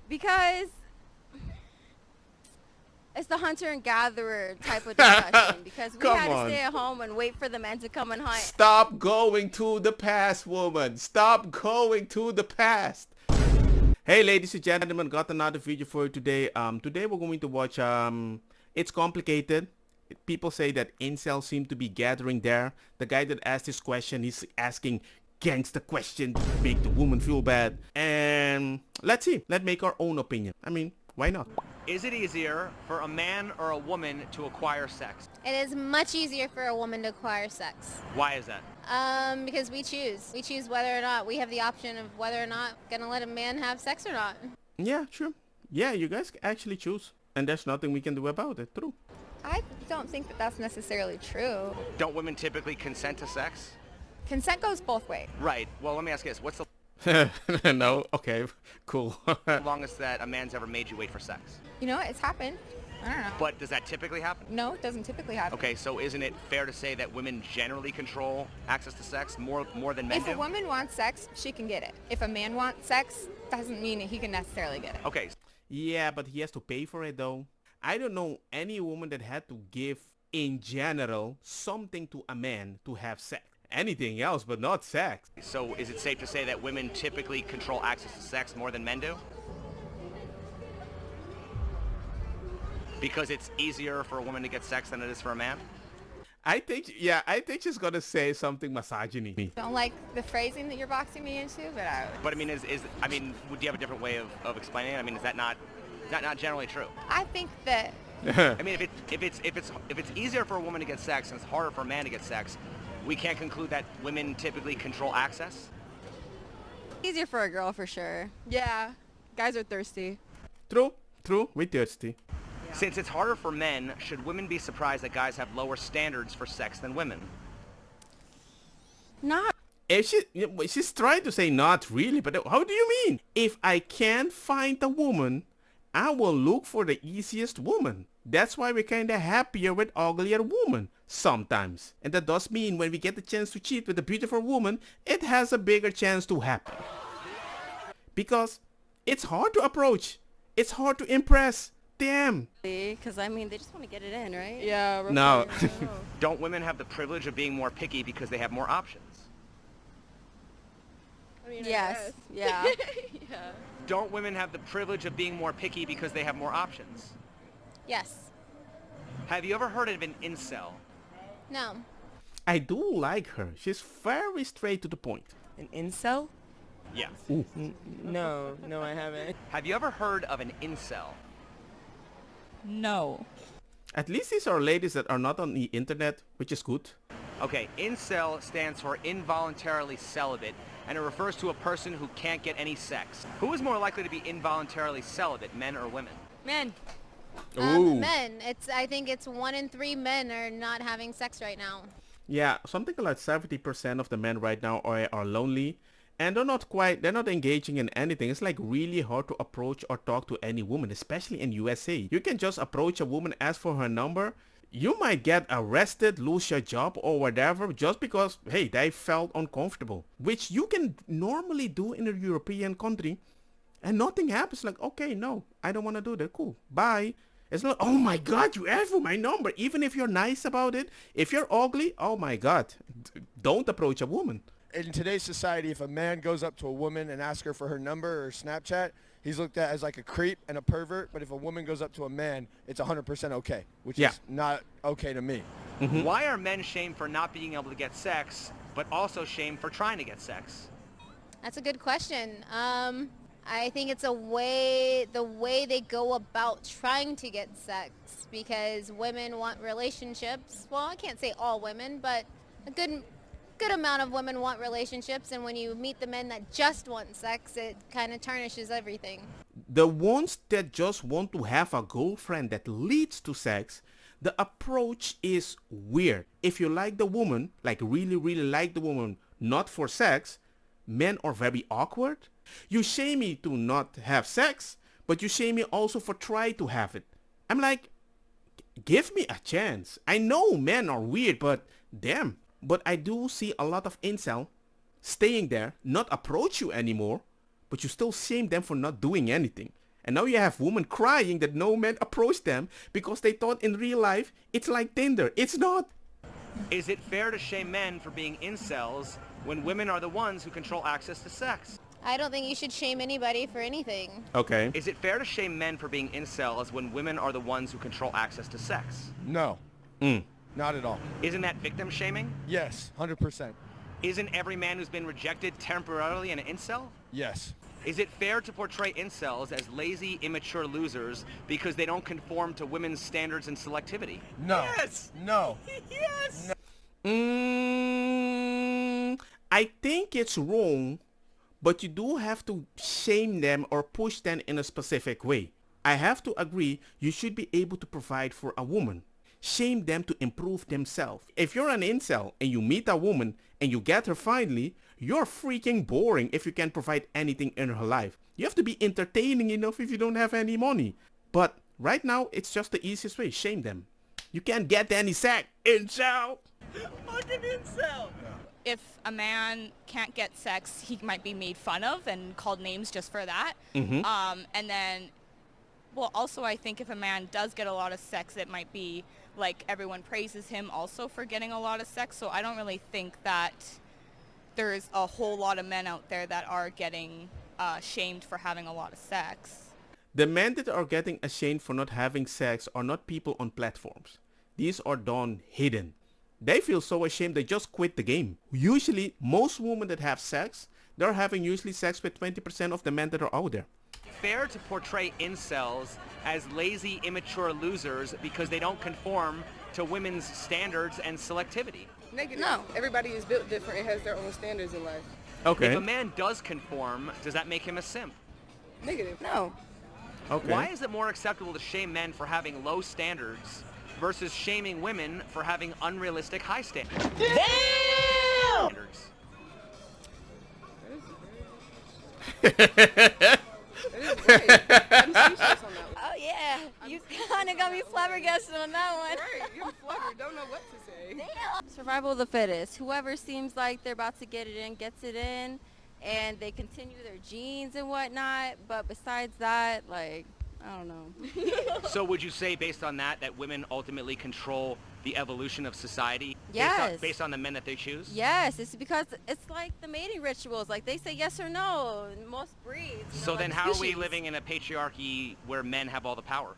Because it's the hunter and gatherer type of discussion. Because we Come had to on. stay at home and wait for the men to come and hunt. Stop going to the past, woman. Stop going to the past. Hey, ladies and gentlemen, got another video for you today. Today we're going to watch, it's complicated. People say that incels seem to be gathering there. The guy that asked this question, he's asking gangster question to make the woman feel bad. And let's see. Let's make our own opinion. I mean, why not? Is it easier for a man or a woman to acquire sex? It is much easier for a woman to acquire sex. Why is that? Because we choose. We choose whether or not we have the option of whether or not gonna let a man have sex or not. Yeah, sure. Yeah, you guys actually choose. And there's nothing we can do about it. True. I don't think that that's necessarily true. Don't women typically consent to sex? Consent goes both ways. Right. Well, let me ask you this. What's the No? Okay, cool. longest that a man's ever made you wait for sex? You know, it's happened. I don't know. But does that typically happen? No, it doesn't typically happen. Okay, so isn't it fair to say that women generally control access to sex more than men If do? a woman wants sex, she can get it. If a man wants sex, doesn't mean that he can necessarily get it. Okay. Yeah, but he has to pay for it though. I don't know any woman that had to give, in general, something to a man to have sex. Anything else but not sex. So is it safe to say that women typically control access to sex more than men do? Because it's easier for a woman to get sex than it is for a man? I think she's gonna say something misogyny. Don't like the phrasing that you're boxing me into, but But I mean, would you have a different way of explaining it? I mean, is that not generally true? I think that I mean, if it's easier for a woman to get sex and it's harder for a man to get sex, we can't conclude that women typically control access? Easier for a girl for sure. Yeah, guys are thirsty. True, we thirsty. Since it's harder for men, should women be surprised that guys have lower standards for sex than women? Not If she's trying to say not really, but how do you mean? If I can't find a woman, I will look for the easiest woman. That's why we're kinda happier with uglier women sometimes. And that does mean when we get the chance to cheat with a beautiful woman, it has a bigger chance to happen. Because it's hard to approach. It's hard to impress. Damn. because I mean they just want to get it in, right? Yeah. No. Don't women have the privilege of being more picky because they have more options? I mean, I Yes. guess. Yeah. Don't women have the privilege of being more picky because they have more options? Yes. Have you ever heard of an incel? No. I do like her. She's very straight to the point. An incel? Yeah. No, I haven't. Have you ever heard of an incel? No. At least these are ladies that are not on the internet, which is good. Okay, incel stands for involuntarily celibate, and it refers to a person who can't get any sex. Who is more likely to be involuntarily celibate, men or women? Men. Ooh. Men. I think it's 1 in 3 men are not having sex right now. Yeah, something like 70% of the men right now are lonely. And they're not engaging in anything. It's like really hard to approach or talk to any woman, especially in USA. You can just approach a woman, ask for her number. You might get arrested, lose your job or whatever just because, hey, they felt uncomfortable. Which you can normally do in a European country. And nothing happens. Like, okay, no, I don't want to do that. Cool. Bye. It's not, oh my God, you asked for my number. Even if you're nice about it. If you're ugly, oh my God, don't approach a woman. In today's society, if a man goes up to a woman and asks her for her number or Snapchat, he's looked at as like a creep and a pervert. But if a woman goes up to a man, it's 100% okay, which Yeah. is not okay to me. Why are men shamed for not being able to get sex, but also shamed for trying to get sex? That's a good question. I think it's the way they go about trying to get sex, because women want relationships. Well, I can't say all women, but a good amount of women want relationships, and when you meet the men that just want sex, it kind of tarnishes everything. The ones that just want to have a girlfriend that leads to sex, the approach is weird. If you like the woman, like really, really like the woman, not for sex, men are very awkward. You shame me to not have sex, but you shame me also for try to have it. I'm like, give me a chance. I know men are weird, but damn. But I do see a lot of incel staying there, not approach you anymore, but you still shame them for not doing anything. And now you have women crying that no man approached them because they thought in real life it's like Tinder. It's not. Is it fair to shame men for being incels when women are the ones who control access to sex? I don't think you should shame anybody for anything. Okay. Is it fair to shame men for being incels when women are the ones who control access to sex? No. Mm. Not at all. Isn't that victim shaming? Yes, 100%. Isn't every man who's been rejected temporarily an incel? Yes. Is it fair to portray incels as lazy, immature losers because they don't conform to women's standards and selectivity? No. Yes! No. Yes! I think it's wrong, but you do have to shame them or push them in a specific way. I have to agree, you should be able to provide for a woman. Shame them to improve themselves. If you're an incel and you meet a woman and you get her finally, you're freaking boring if you can't provide anything in her life. You have to be entertaining enough if you don't have any money. But right now, it's just the easiest way. Shame them. You can't get any sack. Incel! Fucking incel! If a man can't get sex, he might be made fun of and called names just for that. Mm-hmm. And then, well, also I think if a man does get a lot of sex, it might be like everyone praises him also for getting a lot of sex. So I don't really think that there's a whole lot of men out there that are getting shamed for having a lot of sex. The men that are getting ashamed for not having sex are not people on platforms. These are done hidden. They feel so ashamed they just quit the game. Usually, most women that have sex, they're having usually sex with 20% of the men that are out there. Fair to portray incels as lazy, immature losers because they don't conform to women's standards and selectivity? Negative. No. Everybody is built different and has their own standards in life. Okay. If a man does conform, does that make him a simp? Negative. No. Okay. Why is it more acceptable to shame men for having low standards versus shaming women for having unrealistic high standards? Damn! That is great. I'm speechless on that one. Oh yeah, you kind of got me flabbergasted on that one. Right, you're fluttered. Don't know what to say. Survival of the fittest. Whoever seems like they're about to get it in, gets it in, and they continue their genes and whatnot. But besides that, like, I don't know. So would you say, based on that, that women ultimately control the evolution of society? Yes. Based on the men that they choose? Yes, it's because it's like the mating rituals. Like, they say yes or no in most breeds. So then how are we species. living in a patriarchy where men have all the power?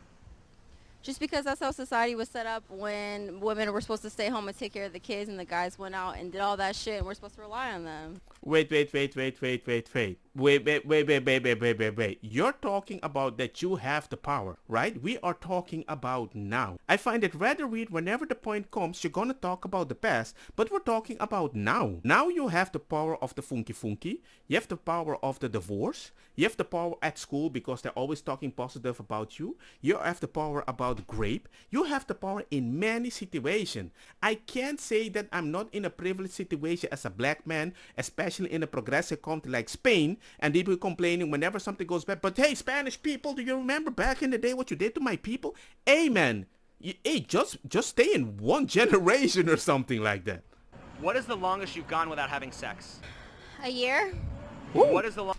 Just because that's how society was set up when women were supposed to stay home and take care of the kids and the guys went out and did all that shit and we're supposed to rely on them. Wait. You're talking about that you have the power, right? We are talking about now. I find it rather weird whenever the point comes, you're gonna talk about the past, but we're talking about now. Now you have the power of the funky. You have the power of the divorce. You have the power at school because they're always talking positive about you. You have the power about grape. You have the power in many situations. I can't say that I'm not in a privileged situation as a black man, especially in a progressive country like Spain, and they be complaining whenever something goes bad. But hey, Spanish people, do you remember back in the day what you did to my people? Hey, man, hey, just stay in one generation or something like that. What is the longest you've gone without having sex? A year? What is the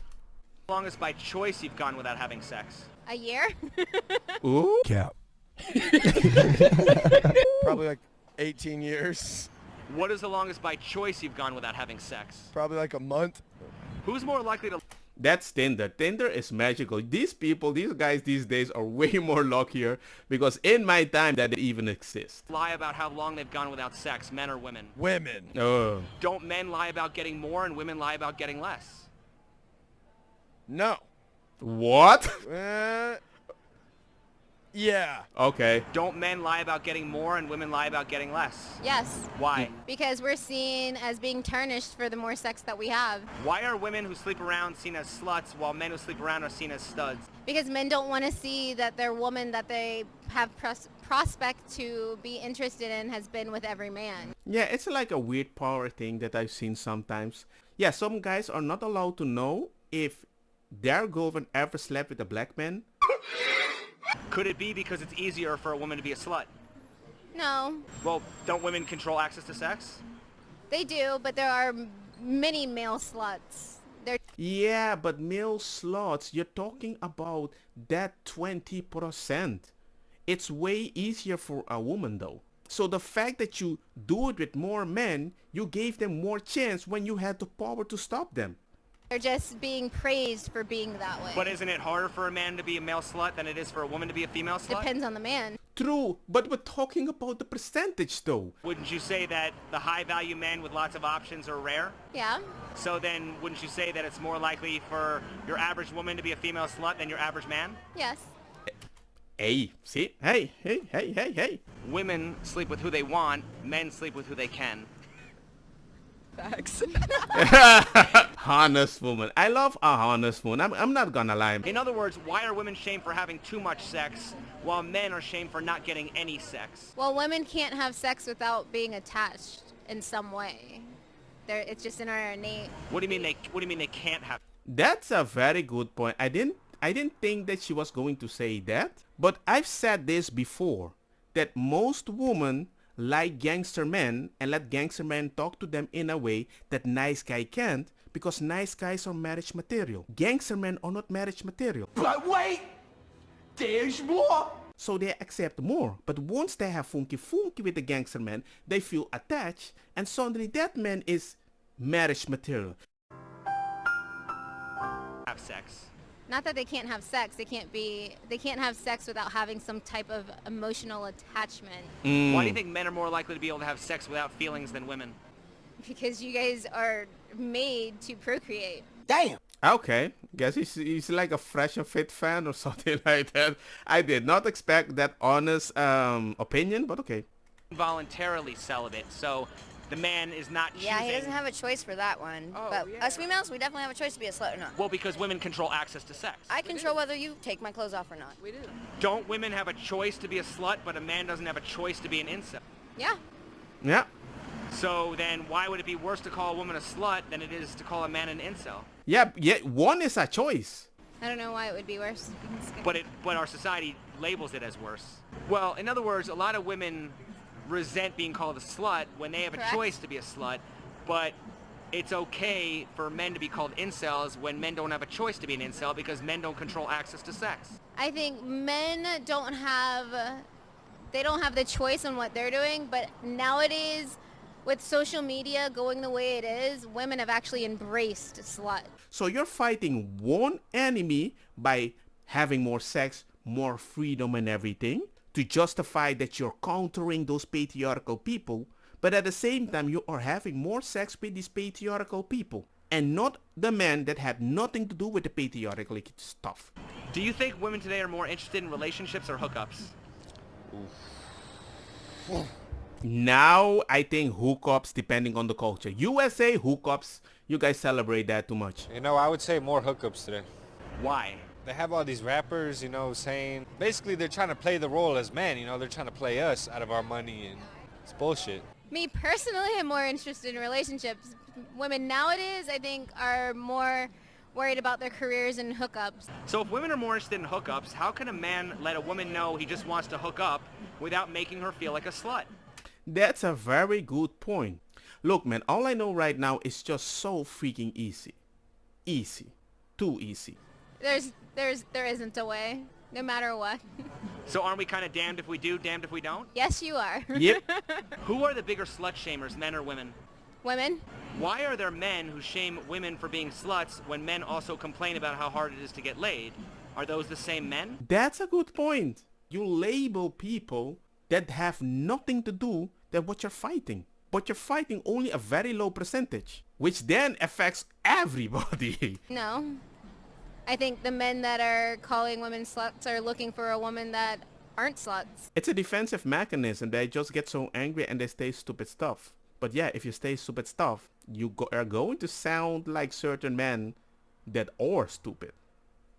longest by choice you've gone without having sex? A year? Ooh. Cap. Probably like 18 years. What is the longest by choice you've gone without having sex? Probably like a month. Who's more likely to That's Tinder. Tinder is magical. These people, these guys these days are way more luckier because in my time that it even exists. lie about how long they've gone without sex, men or women? Women. Oh. Don't men lie about getting more and women lie about getting less? No. What? Yeah. Okay. Don't men lie about getting more and women lie about getting less? Yes. Why? Because we're seen as being tarnished for the more sex that we have. Why are women who sleep around seen as sluts while men who sleep around are seen as studs? Because men don't want to see that their woman that they have prospect to be interested in has been with every man. Yeah, it's like a weird power thing that I've seen sometimes. Yeah, some guys are not allowed to know if their girlfriend ever slept with a black man. Could it be because it's easier for a woman to be a slut? No, Well, don't women control access to sex? they do, but there are many male sluts. Yeah, but male sluts, you're talking about that 20%. It's way easier for a woman though. So the fact that you do it with more men, you gave them more chance when you had the power to stop them. They're just being praised for being that way. But isn't it harder for a man to be a male slut than it is for a woman to be a female slut? Depends on the man. True, but we're talking about the percentage though. Wouldn't you say that the high-value men with lots of options are rare? Yeah. So then wouldn't you say that it's more likely for your average woman to be a female slut than your average man? Yes. Hey, see? Hey. Women sleep with who they want, men sleep with who they can. Facts. Honest woman. I love a honest woman. I'm not gonna lie. In other words, why are women shamed for having too much sex while men are shamed for not getting any sex? Well, women can't have sex without being attached in some way. It's just in our innate. What do you mean they can't have? That's a very good point. I didn't think that she was going to say that, but I've said this before, that most women like gangster men and let gangster men talk to them in a way that nice guy can't, because nice guys are marriage material. Gangster men are not marriage material. But wait, there's more. So they accept more. But once they have funky with the gangster man, they feel attached, and suddenly that man is marriage material. Have sex. Not that they can't have sex. They can't have sex without having some type of emotional attachment. Why do you think men are more likely to be able to have sex without feelings than women? Because you guys are made to procreate. Damn. Okay, guess he's like a Fresh and Fit fan or something like that. I did not expect that honest opinion, but okay. Voluntarily celibate, so the man is not choosing. Yeah, he doesn't have a choice for that one. Oh, but yeah. us females, we definitely have a choice to be a slut or not. Well, because women control access to sex. I control whether you take my clothes off or not. We do. Don't women have a choice to be a slut, but a man doesn't have a choice to be an incel? Yeah. Yeah. So then why would it be worse to call a woman a slut than it is to call a man an incel? Yeah, one is a choice. I don't know why it would be worse. But our society labels it as worse. Well, in other words, a lot of women resent being called a slut when they have Correct. a choice to be a slut, but it's okay for men to be called incels when men don't have a choice to be an incel because men don't control access to sex. I think men don't have the choice on what they're doing, but nowadays with social media going the way it is, women have actually embraced slut. So you're fighting one enemy by having more sex, more freedom and everything to justify that you're countering those patriarchal people, but at the same time you are having more sex with these patriarchal people and not the men that had nothing to do with the patriarchal stuff. Do you think women today are more interested in relationships or hookups? Now I think hookups depending on the culture. USA hookups, you guys celebrate that too much. You know, I would say more hookups today. Why? They have all these rappers, you know, saying, basically they're trying to play the role as men, you know, they're trying to play us out of our money, and it's bullshit. Me personally, I'm more interested in relationships. Women nowadays, I think, are more worried about their careers and hookups. So if women are more interested in hookups, how can a man let a woman know he just wants to hook up without making her feel like a slut? That's a very good point. Look, man, all I know right now is just so freaking easy. Easy. Too easy. There isn't a way, no matter what. So aren't we kind of damned if we do, damned if we don't? Yes, you are. Yep. Who are the bigger slut shamers, men or women? Women. Why are there men who shame women for being sluts when men also complain about how hard it is to get laid? Are those the same men? That's a good point. You label people that have nothing to do with what you're fighting. But you're fighting only a very low percentage, which then affects everybody. No. I think the men that are calling women sluts are looking for a woman that aren't sluts. It's a defensive mechanism. They just get so angry and they say stupid stuff. But yeah, if you say stupid stuff, you are going to sound like certain men that are stupid.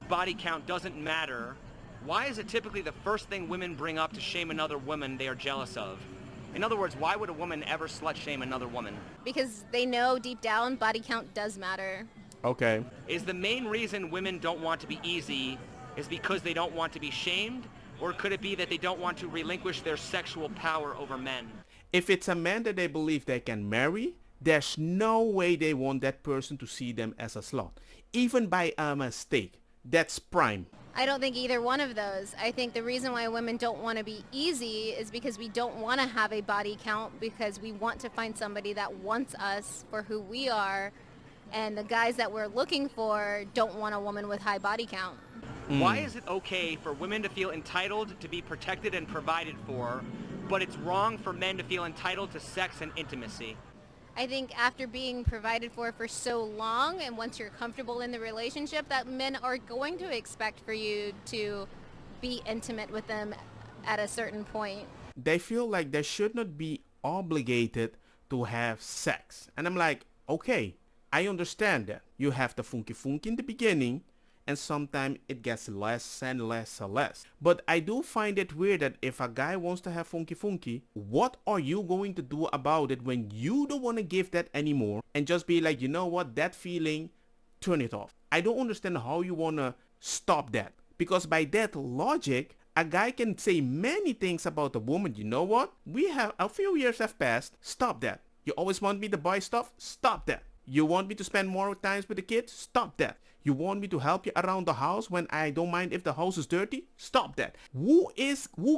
Body count doesn't matter. Why is it typically the first thing women bring up to shame another woman they are jealous of? In other words, why would a woman ever slut shame another woman? Because they know deep down body count does matter. Okay. Is the main reason women don't want to be easy is because they don't want to be shamed? Or could it be that they don't want to relinquish their sexual power over men? If it's a man that they believe they can marry, there's no way they want that person to see them as a slut. Even by a mistake. That's prime. I don't think either one of those. I think the reason why women don't want to be easy is because we don't want to have a body count, because we want to find somebody that wants us for who we are, and the guys that we're looking for don't want a woman with high body count. Why is it okay for women to feel entitled to be protected and provided for, but it's wrong for men to feel entitled to sex and intimacy? I think after being provided for so long, and once you're comfortable in the relationship, that men are going to expect for you to be intimate with them at a certain point. They feel like they should not be obligated to have sex. And I'm like, okay, I understand that. You have the funky in the beginning, and sometimes it gets less and less and less. But I do find it weird that if a guy wants to have funky, what are you going to do about it when you don't want to give that anymore and just be like, you know what, that feeling, turn it off. I don't understand how you want to stop that, because by that logic, a guy can say many things about a woman. You know what, we have a few years have passed, stop that. You always want me to buy stuff, stop that. You want me to spend more times with the kids, stop that. You want me to help you around the house when I don't mind if the house is dirty? Stop that. Who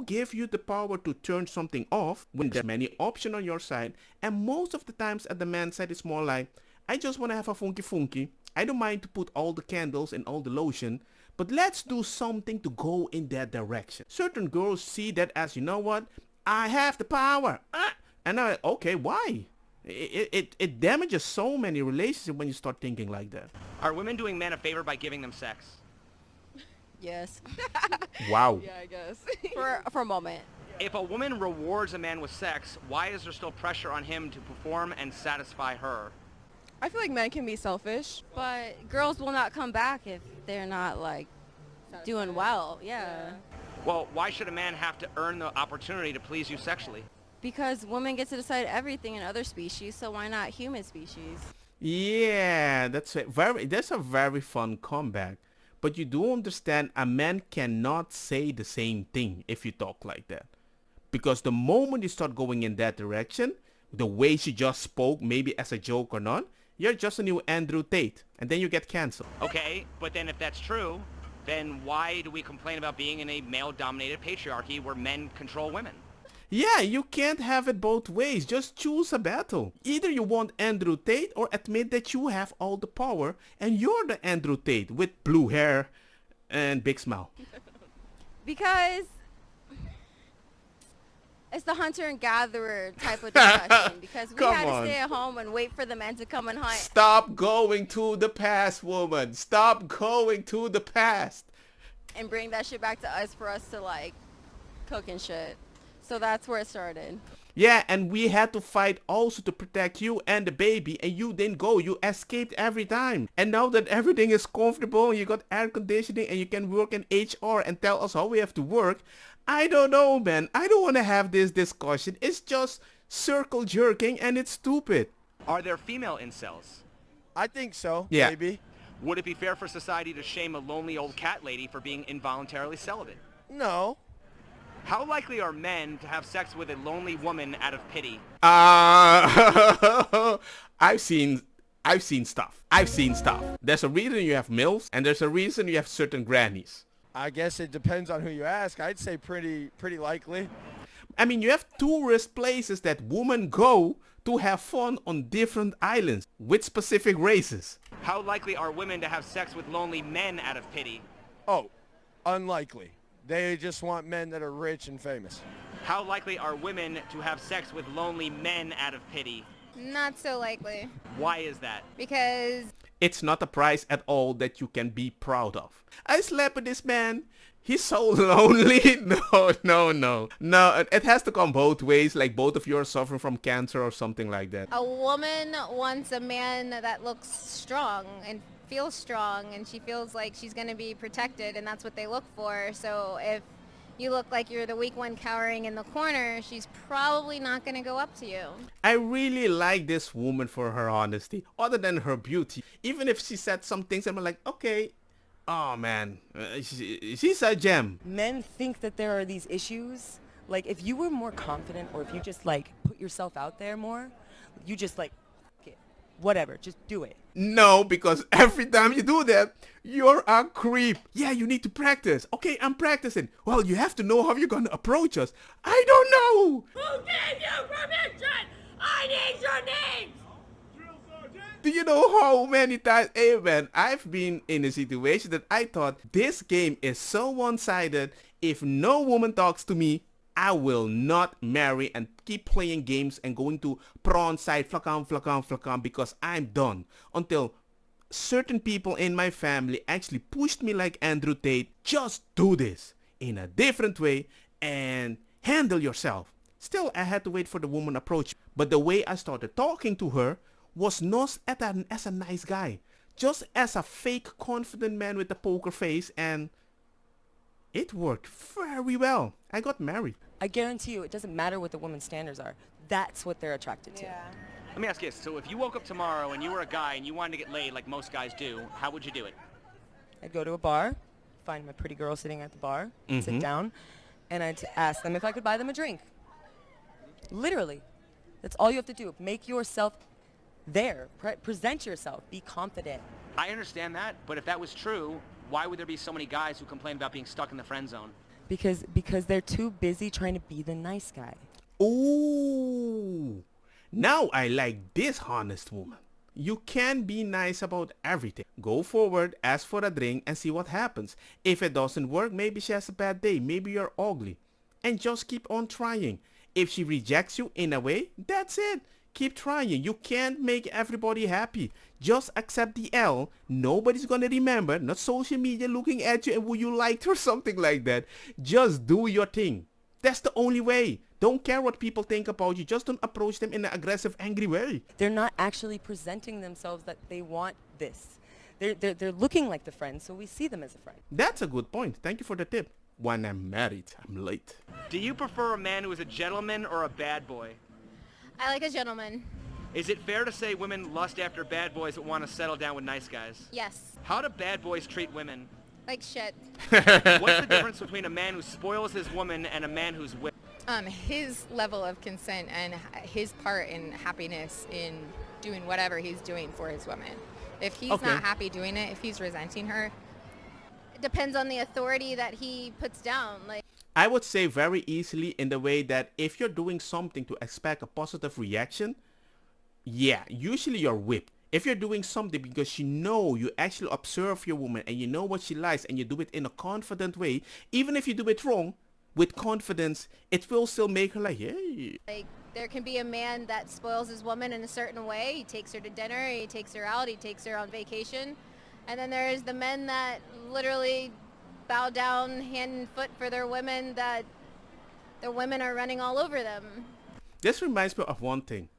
give you the power to turn something off when there's many options on your side? And most of the times at the man's side, it's more like, I just want to have a funky. I don't mind to put all the candles and all the lotion, but let's do something to go in that direction. Certain girls see that as, you know what, I have the power. And I'm like, okay, why? It damages so many relationships when you start thinking like that. Are women doing men a favor by giving them sex? Yes. Wow. Yeah, I guess. for a moment. If a woman rewards a man with sex, why is there still pressure on him to perform and satisfy her? I feel like men can be selfish. But girls will not come back if they're not like doing well. Yeah. Well, why should a man have to earn the opportunity to please you sexually? Because women get to decide everything in other species, so why not human species? Yeah, that's a very fun comeback. But you do understand a man cannot say the same thing if you talk like that. Because the moment you start going in that direction, the way she just spoke, maybe as a joke or not, you're just a new Andrew Tate, and then you get canceled. Okay, but then if that's true, then why do we complain about being in a male-dominated patriarchy where men control women? Yeah, you can't have it both ways. Just choose a battle. Either you want Andrew Tate or admit that you have all the power and you're the Andrew Tate with blue hair and big smile. Because it's the hunter and gatherer type of discussion. Because we Come had to on. stay at home and wait for the men to come and hunt. Stop going to the past, woman. Stop going to the past. And bring that shit back to us for us to like cook and shit. So that's where it started. Yeah, and we had to fight also to protect you and the baby, and you didn't go. You escaped every time. And now that everything is comfortable and you got air conditioning and you can work in HR and tell us how we have to work, I don't know, man. I don't want to have this discussion. It's just circle jerking and it's stupid. Are there female incels? I think so, Yeah. maybe. Would it be fair for society to shame a lonely old cat lady for being involuntarily celibate? No. How likely are men to have sex with a lonely woman out of pity? I've seen stuff. There's a reason you have MILFs and there's a reason you have certain grannies. I guess it depends on who you ask. I'd say pretty likely. I mean, you have tourist places that women go to have fun on different islands with specific races. How likely are women to have sex with lonely men out of pity? Oh, unlikely. They just want men that are rich and famous. How likely are women to have sex with lonely men out of pity? Not so likely. Why is that? Because It's not a prize at all that you can be proud of. I slept with this man. He's so lonely. No. It has to come both ways, like both of you are suffering from cancer or something like that. a woman wants a man that looks strong and feels strong, and she feels like she's going to be protected, and that's what they look for. So if you look like you're the weak one cowering in the corner, she's probably not going to go up to you. I really like this woman for her honesty, other than her beauty. Even if she said some things, I'm like, okay, oh man, she's a gem. Men think that there are these issues. Like, if you were more confident, or if you just like put yourself out there more, you just like whatever, just do it. No, because every time you do that, you're a creep. Yeah, you need to practice. Okay, I'm practicing. Well, you have to know how you're gonna approach us. I don't know. Who gave you permission? I need your names! Do you know how many times, hey man, I've been in a situation that I thought this game is so one-sided. If no woman talks to me, I will not marry and keep playing games and going to prawn side flakam because I'm done. Until certain people in my family actually pushed me like Andrew Tate, just do this in a different way and handle yourself. Still, I had to wait for the woman approach, but the way I started talking to her was not as a nice guy, just as a fake confident man with a poker face, and it worked very well. I got married. I guarantee you, it doesn't matter what the woman's standards are. That's what they're attracted to. Yeah. Let me ask you this. So if you woke up tomorrow and you were a guy and you wanted to get laid like most guys do, how would you do it? I'd go to a bar, find my pretty girl sitting at the bar, sit down, and I'd ask them if I could buy them a drink. Literally. That's all you have to do. Make yourself there. Present yourself. Be confident. I understand that, but if that was true, why would there be so many guys who complain about being stuck in the friend zone? Because they're too busy trying to be the nice guy. Ooh, now I like this honest woman. You can be nice about everything. Go forward, ask for a drink, and see what happens. If it doesn't work, maybe she has a bad day. Maybe you're ugly. And just keep on trying. If she rejects you in a way, that's it. Keep trying. You can't make everybody happy. Just accept the L. Nobody's gonna remember. Not social media looking at you and who you liked or something like that. Just do your thing. That's the only way. Don't care what people think about you. Just don't approach them in an aggressive, angry way. They're not actually presenting themselves that they want this. They're looking like the friend, so we see them as a friend. That's a good point. Thank you for the tip. When I'm married, I'm late. Do you prefer a man who is a gentleman or a bad boy? I like a gentleman. Is it fair to say women lust after bad boys that want to settle down with nice guys? Yes. How do bad boys treat women? Like shit. What's the difference between a man who spoils his woman and a man who's whipped? His level of consent and his part in happiness in doing whatever he's doing for his woman. If he's not happy doing it, if he's resenting her, It depends on the authority that he puts down. Like, I would say very easily in the way that if you're doing something to expect a positive reaction, yeah, usually you're whipped. If you're doing something because you actually observe your woman and you know what she likes and you do it in a confident way, even if you do it wrong, with confidence, it will still make her like, hey. like there can be a man that spoils his woman in a certain way. He takes her to dinner, he takes her out, he takes her on vacation. And then there's the men that literally bow down hand and foot for their women, that their women are running all over them. This reminds me of one thing.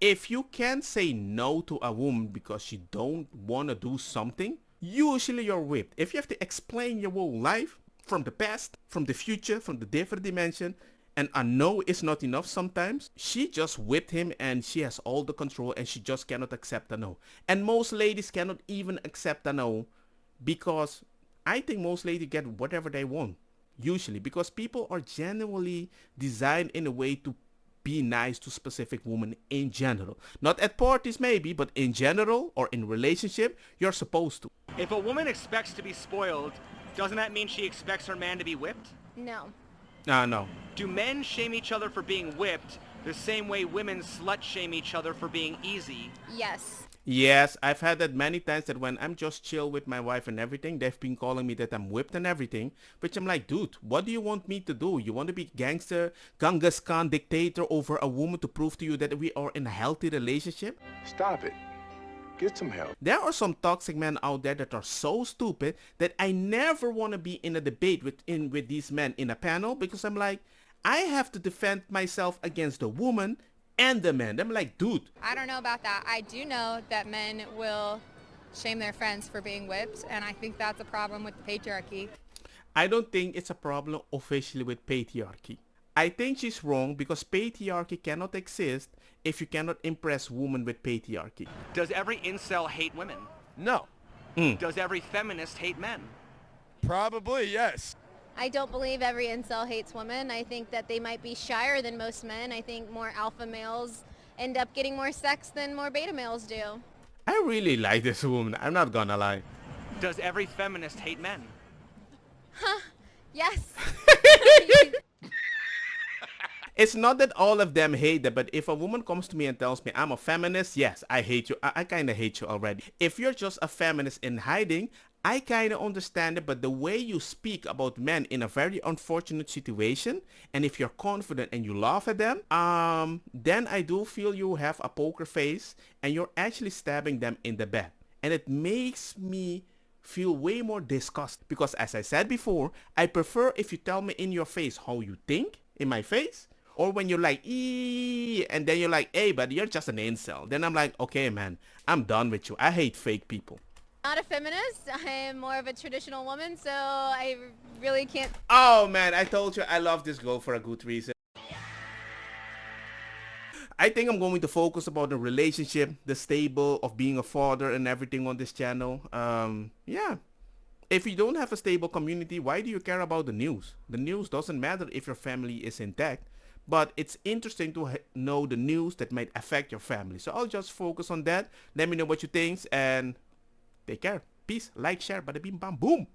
If you can't say no to a woman because she don't want to do something, usually you're whipped. If you have to explain your whole life from the past, from the future, from the different dimension, and a no is not enough sometimes, she just whipped him and she has all the control and she just cannot accept a no. And most ladies cannot even accept a no because I think most ladies get whatever they want. Usually because people are genuinely designed in a way to be nice to specific women in general. Not at parties maybe, but in general or in relationship, you're supposed to. If a woman expects to be spoiled, doesn't that mean she expects her man to be whipped? No. No. Do men shame each other for being whipped the same way women slut shame each other for being easy? Yes. Yes, I've had that many times that when I'm just chill with my wife and everything, they've been calling me that I'm whipped and everything, which I'm like, dude, what do you want me to do? You want to be gangster, Genghis Khan dictator over a woman to prove to you that we are in a healthy relationship? Stop it. Get some help. There are some toxic men out there that are so stupid that I never want to be in a debate with these men in a panel because I'm like, I have to defend myself against the woman and the man. I'm like, dude. I don't know about that. I do know that men will shame their friends for being whipped, and I think that's a problem with the patriarchy. I don't think it's a problem officially with patriarchy. I think she's wrong because patriarchy cannot exist if you cannot impress women with patriarchy. Does every incel hate women? No. Does every feminist hate men? Probably, yes. I don't believe every incel hates women. I think that they might be shyer than most men. I think more alpha males end up getting more sex than more beta males do. I really like this woman. I'm not gonna lie. Does every feminist hate men? Yes. It's not that all of them hate that, but if a woman comes to me and tells me I'm a feminist, yes, I hate you. I kind of hate you already. If you're just a feminist in hiding, I kind of understand it, but the way you speak about men in a very unfortunate situation, and if you're confident and you laugh at them, then I do feel you have a poker face and you're actually stabbing them in the back. And it makes me feel way more disgusted because, as I said before, I prefer if you tell me in your face how you think, in my face, or when you're like, eee, and then you're like, hey, but you're just an incel. Then I'm like, okay, man, I'm done with you. I hate fake people. Not a feminist. I am more of a traditional woman, so I really can't. Oh, man, I told you I love this girl for a good reason. I think I'm going to focus about the relationship, the stable of being a father and everything on this channel. Yeah. If you don't have a stable community, why do you care about the news? The news doesn't matter if your family is intact. But it's interesting to know the news that might affect your family. So I'll just focus on that. Let me know what you think and take care. Peace. Like, share, bada bing, bam, boom.